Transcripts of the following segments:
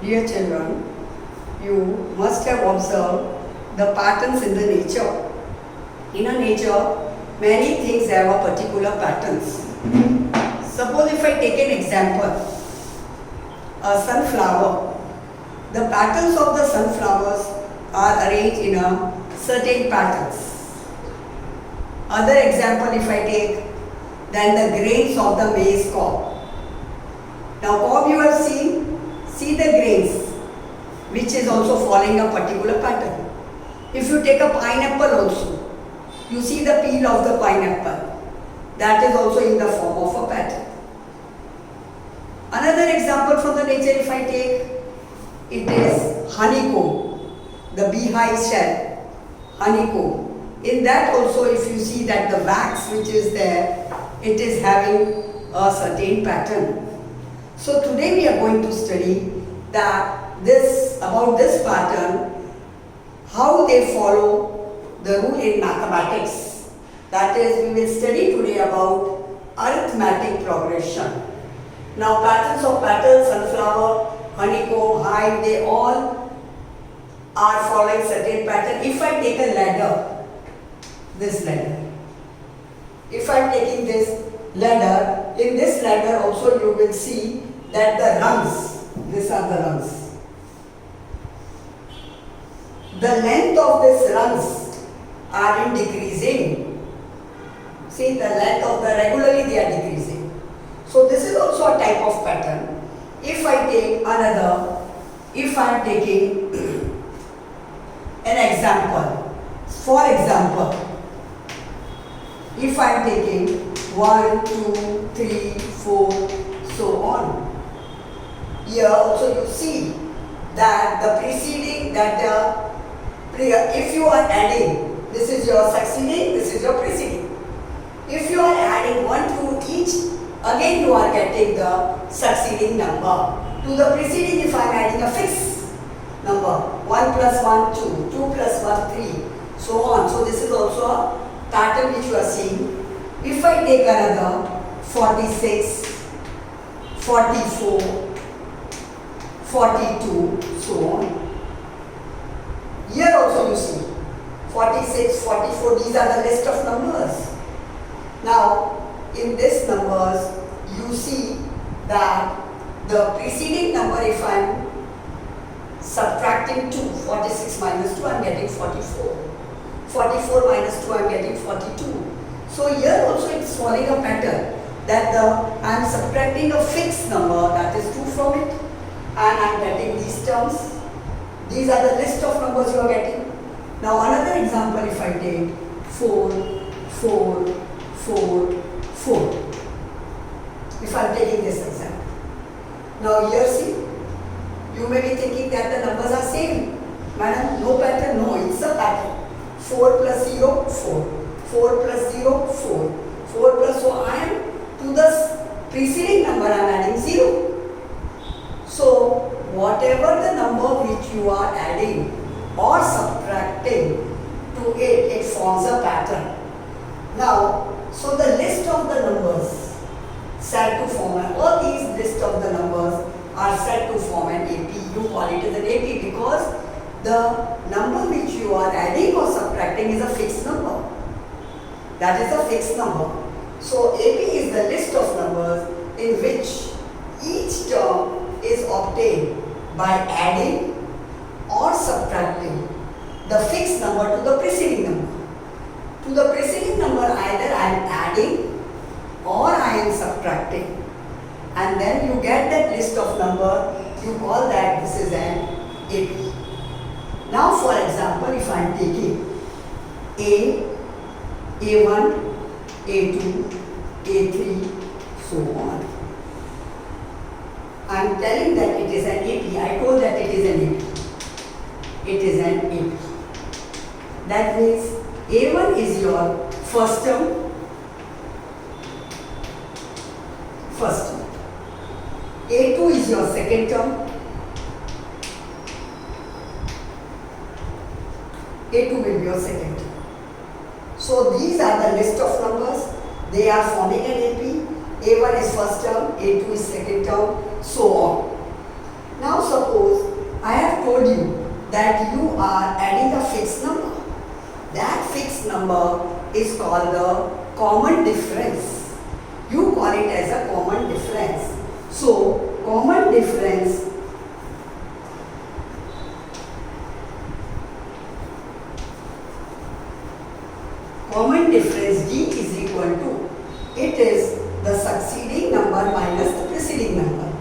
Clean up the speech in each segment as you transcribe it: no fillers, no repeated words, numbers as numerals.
Dear children, you must have observed the patterns in the nature. In a nature, many things have a particular patterns. Suppose if I take an example, a sunflower. The patterns of the sunflowers are arranged in a certain patterns. Other example if I take, then the grains of the maize cob. Now cob you have seen, see the grains, which is also following a particular pattern. If you take a pineapple also, you see the peel of the pineapple, that is also in the form of a pattern. Another example from the nature if I take, it is honeycomb, the beehive shell, honeycomb. In that also if you see that the wax which is there, it is having a certain pattern. So today we are going to study about this pattern, how they follow the rule in mathematics. That is, we will study today about arithmetic progression. Now patterns of patterns, sunflower, honeycomb, hive, they all are following certain pattern. If I take a ladder, this ladder, if I am taking this ladder, in this ladder also you will see that the rungs, these are the rungs. The length of these rungs are in decreasing. See, the length of the regularly they are decreasing. So this is also a type of pattern. If I take another, if I am taking an example, for example, if I am taking 1, 2, 3, 4, so on. Here also you see that the preceding, if you are adding, this is your succeeding, this is your preceding. If you are adding 1 to each, again you are getting the succeeding number. To the preceding, if I am adding a fixed number, 1 plus 1, 2, 2 plus 1, 3, so on. So this is also a pattern which you are seeing. If I take another 46, 44, 42, so on. Here also you see 46, 44, these are the list of numbers. Now in these numbers you see that the preceding number, if I am subtracting 2, 46 minus 2, I am getting 44. 44 minus 2, I am getting 42. So here also it is following a pattern that I am subtracting a fixed number, that is 2 from it, and I am getting these terms. These are the list of numbers you are getting. Now another example if I take 4, 4, 4, 4. If I am taking this example. Now here see, you may be thinking that the numbers are same. Madam, no pattern, no, it's a pattern. 4 plus 0, 4. 4 plus 0, 4. 4 plus, so I am to the preceding number I am adding 0. So whatever the number which you are adding or subtracting to it, it forms a pattern. Now, so the list of the numbers set to form, all these list of the numbers are set to form an AP. You call it as an AP because the number which you are adding or subtracting is a fixed number. That is a fixed number. So AP is the list of numbers in which each term is obtained by adding or subtracting the fixed number to the preceding number. To the preceding number either I am adding or I am subtracting, and then you get that list of number, you call that this is an AP. Now for example, if I am taking A, A1, A2, A3, so on. I am telling that it is an AP. I told that it is an AP. It is an AP. That means A1 is your first term. A2 is your second term. A2 will be your second term. So these are the list of numbers. They are forming an AP. A1 is first term, A2 is second term, so on. Now suppose I have told you that you are adding a fixed number. That fixed number is called the common difference. You call it as a common difference. So common difference D is equal to, it is the succeeding number minus the preceding number,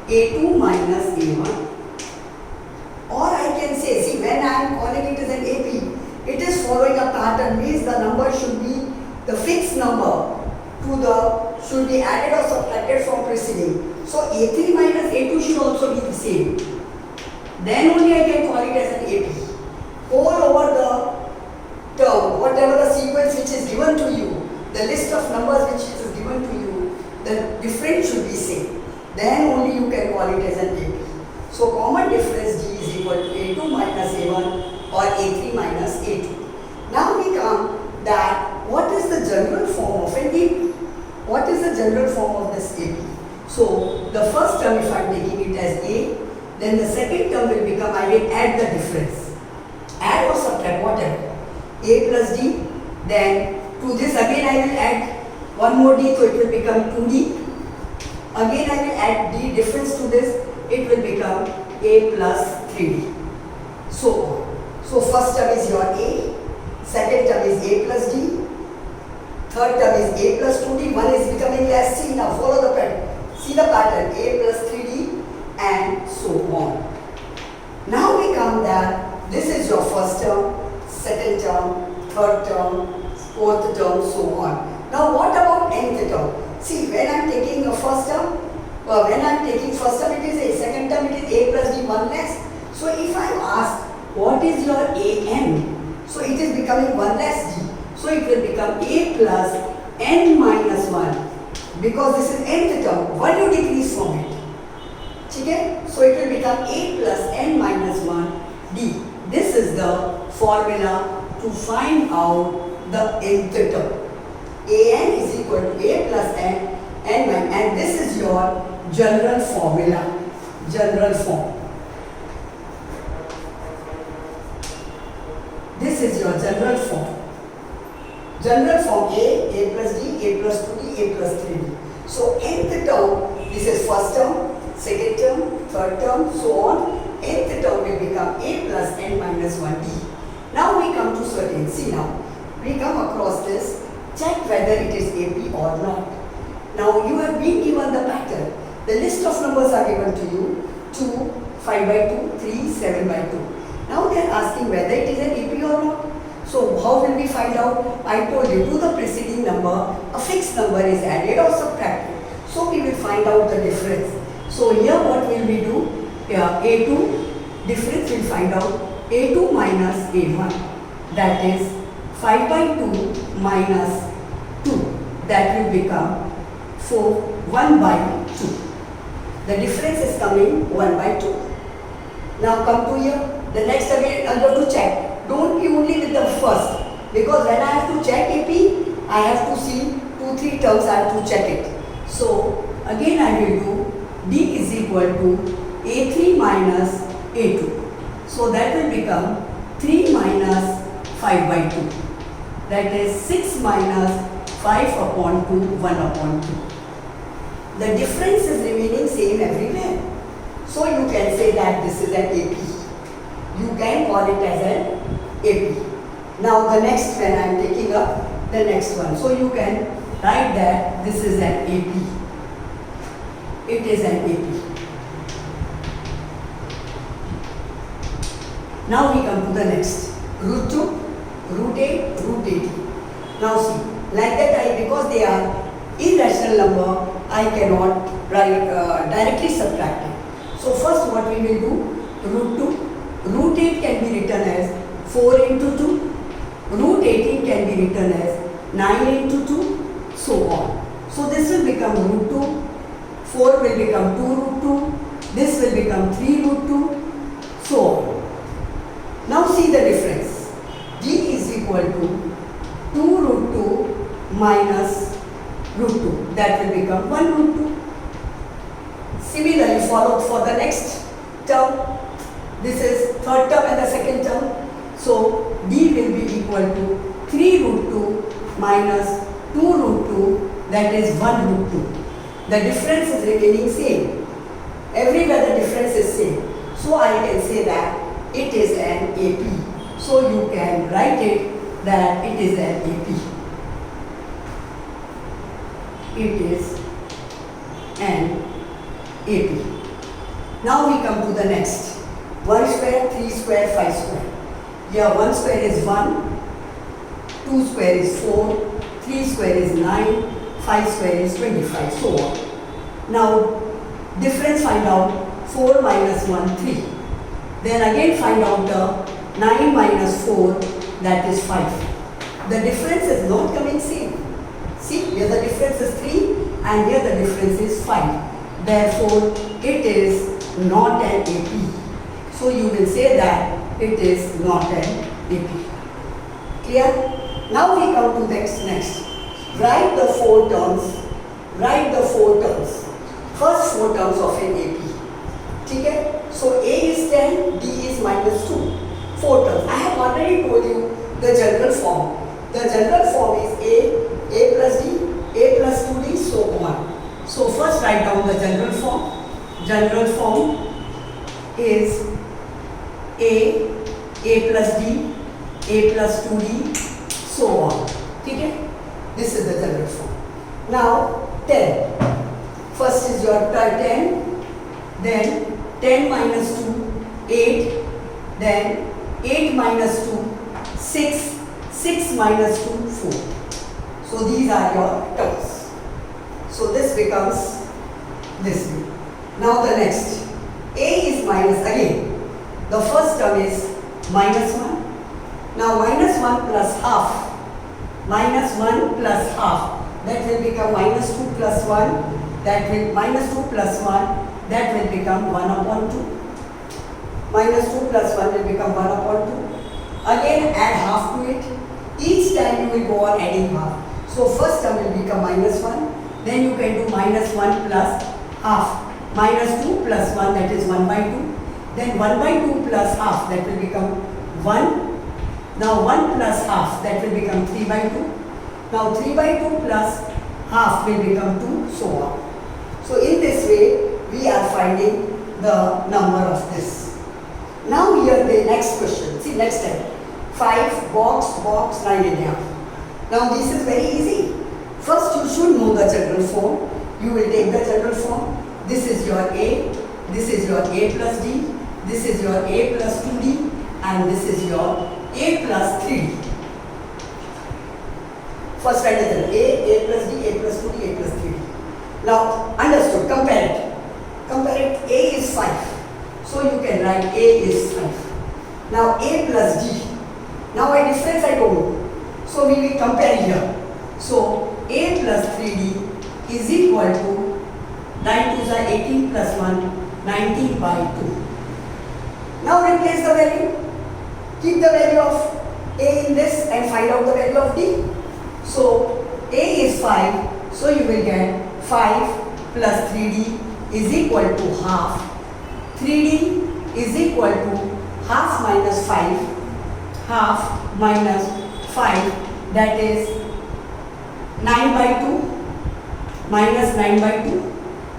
A2 minus A1. Or I can say, see, when I am calling it as an AP, it is following a pattern, means the number should be, the fixed number should be added or subtracted from preceding. So A3 minus A2 should also be the same. Then only I can call it as an AP. All over the term, whatever the sequence which is given to you, the list of numbers which is given to you, the difference should be same. Then only you can call it as an AP. So common difference D is equal to A2 minus A1 or A3 minus A2. Now we come that what is the general form of an AP? What is the general form of this AP? So the first term, if I am taking it as A, then the second term will become, I will add the difference. Add or subtract, whatever. A plus D, then to this again I will add one more D, so it will become 2D. Again I will add D difference to this, it will become A plus 3D. So first term is your A, second term is A plus D, third term is A plus 2D, one is becoming less. See, now follow the pattern. See the pattern, A plus 3D and so on. Now we come that this is your first term, second term, third term, fourth term, so on. Now what about nth term? See, when I am taking a first term, it is A, second term it is A plus D, one less. So if I am asked, what is your AN? So it is becoming one less D. So it will become A plus N minus 1. Because this is nth term, 1 you decrease from it. Okay? So it will become A plus N minus 1 D. This is the formula to find out the nth term. AN is equal to A plus N minus, and this is your general formula, general form. This is your general form. General form A plus D, A plus 2D, A plus 3D. So nth term, this is first term, second term, third term, so on. Nth term will become A plus N minus 1D. Now we come to certain. See now, we come across this, check whether it is AP or not. Now you have been given the pattern. The list of numbers are given to you, 2, 5 by 2, 3, 7 by 2. Now they are asking whether it is an AP or not. So how will we find out? I told you, to the preceding number, a fixed number is added or subtracted. So we will find out the difference. So here what will we do? A2, difference we'll find out. A2 minus A1, that is 5 by 2 minus 2. That will become 1 by 2. The difference is coming 1 by 2. Now come to here. The next again I'm going to check. Don't be only with the first, because when I have to check AP, I have to see 2-3 terms, I have to check it. So again I will do D is equal to A3 minus A2. So that will become 3 minus 5 by 2. That is 6 minus 5 upon 2, 1 upon 2. The difference is remaining same everywhere. So you can say that this is an AP. You can call it as an AP. Now the next, when I am taking up the next one. So you can write that this is an AP. It is an AP. Now we come to the next. Root 2, root 8, root 80. Now see, like that because they are irrational number, I cannot write directly subtract it. So first what we will do, root 2, root 8 can be written as 4 into 2, root 18 can be written as 9 into 2, so on. So this will become root 2, 4 will become 2 root 2, this will become 3 root 2, so on. Now see the difference. D is equal to 2 root 2 minus root 2. That will become 1 root 2. Similarly, follow for the next term. This is third term and the second term. So D will be equal to 3 root 2 minus 2 root 2, that is 1 root 2. The difference is remaining same. Everywhere the difference is same. So I can say that it is an AP. So you can write it that it is an AP. It is an AP. Now we come to the next. 1 square, 3 square, 5 square. Here 1 square is 1, 2 square is 4, 3 square is 9, 5 square is 25, so on. Now difference find out. 4 minus 1, 3. Then again find out the 9 minus 4, that is 5. The difference is not coming same. See, here the difference is 3 and here the difference is 5. Therefore, it is not an AP. So you will say that it is not an AP. Clear? Now we come to next. Write the 4 terms. Write the 4 terms. First 4 terms of an AP. Okay? So A is 10, D is minus 2. 4 terms. I have already told you the general form. The general form is A plus D, A plus 2D, so on. So first write down the general form. General form is A plus D, A plus 2D, so on. Okay? This is the general form. Now 10. First is your 10, then 10 minus 2, 8, then 8 minus 2, 6, 6 minus 2, 4. So these are your terms. So this becomes this way. Now the next. A is minus again. The first term is minus 1. Now minus 1 plus half. Minus 1 plus half. That will become minus 2 plus 1. That will minus 2 plus 1. That will become 1 upon 2. Minus 2 plus 1 will become 1 upon 2. Again add half to it. Each time you will go on adding half. So first term will become minus 1. Then you can do minus 1 plus half. Minus 2 plus 1, that is 1 by 2. Then 1 by 2 plus half, that will become 1. Now 1 plus half, that will become 3 by 2. Now 3 by 2 plus half will become 2, so on. So in this way, we are finding the number of this. Now here the next question. See next step. 5 box 9 and a half. Now this is very easy. First you should know the general form. You will take the general form. This is your A. This is your A plus D. This is your A plus 2D. And this is your A plus 3D. First write the general. A plus D, A plus 2D, A plus 3D. Now understood. Compare it. Compare it. A is 5. So you can write A is 5. Now A plus D. Now by difference I don't know. So we will compare here. So A plus 3D is equal to 9 2s are 18 plus 1, 19 by 2. Now replace the value. Keep the value of A in this and find out the value of D. So A is 5. So you will get 5 plus 3D is equal to half. 3D is equal to half minus 5. Half minus 5, that is 9 by 2 minus 9 by 2,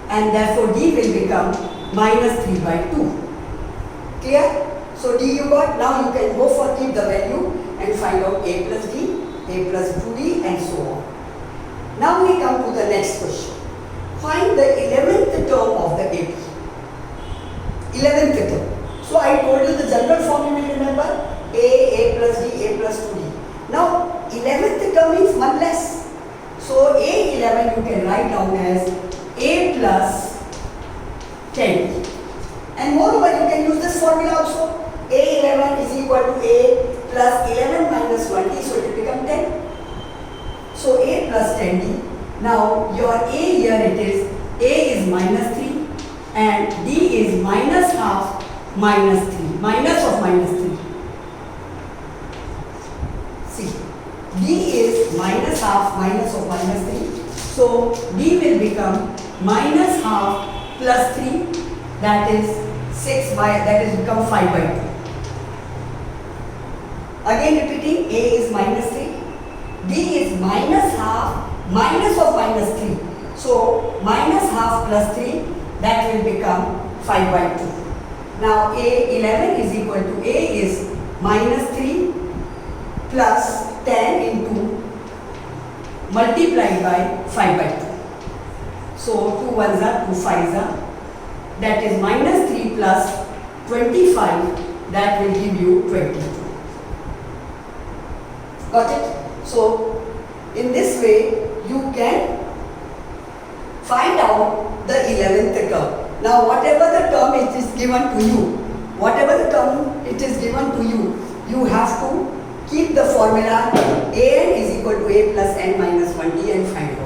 and therefore D will become minus 3 by 2. Clear? So D you got. Now you can go for keep the value and find out A plus D, A plus 2D, and so on. Now we come to the next question. Find the 11th term of the AP. 11th term. So I told you the general form, you will remember. A plus D, A plus 2D. Now 11th term means 1 less. So A11 you can write down as A plus 10. And moreover you can use this formula also. A11 is equal to A plus 11 minus 1D, so it will become 10. So A plus 10D. Now your A here it is, A is minus 3 and D is minus half minus 3. Minus of minus 3. See, D is minus half minus of minus 3. So D will become minus half plus 3, that is 6 by, that is become 5 by 2. Again repeating, A is minus 3, B is minus half, minus of minus 3. So minus half plus 3, that will become 5 by 2. Now A11 is equal to, A is minus 3 plus 10 into multiplied by 5 by 2. So 2 ones are 2 5s are, that is minus 3 plus 25, that will give you 22. Got it? So in this way you can find out the 11th term. Now whatever the term it is given to you, you have to keep the formula an is equal to a plus n minus 1t and find out.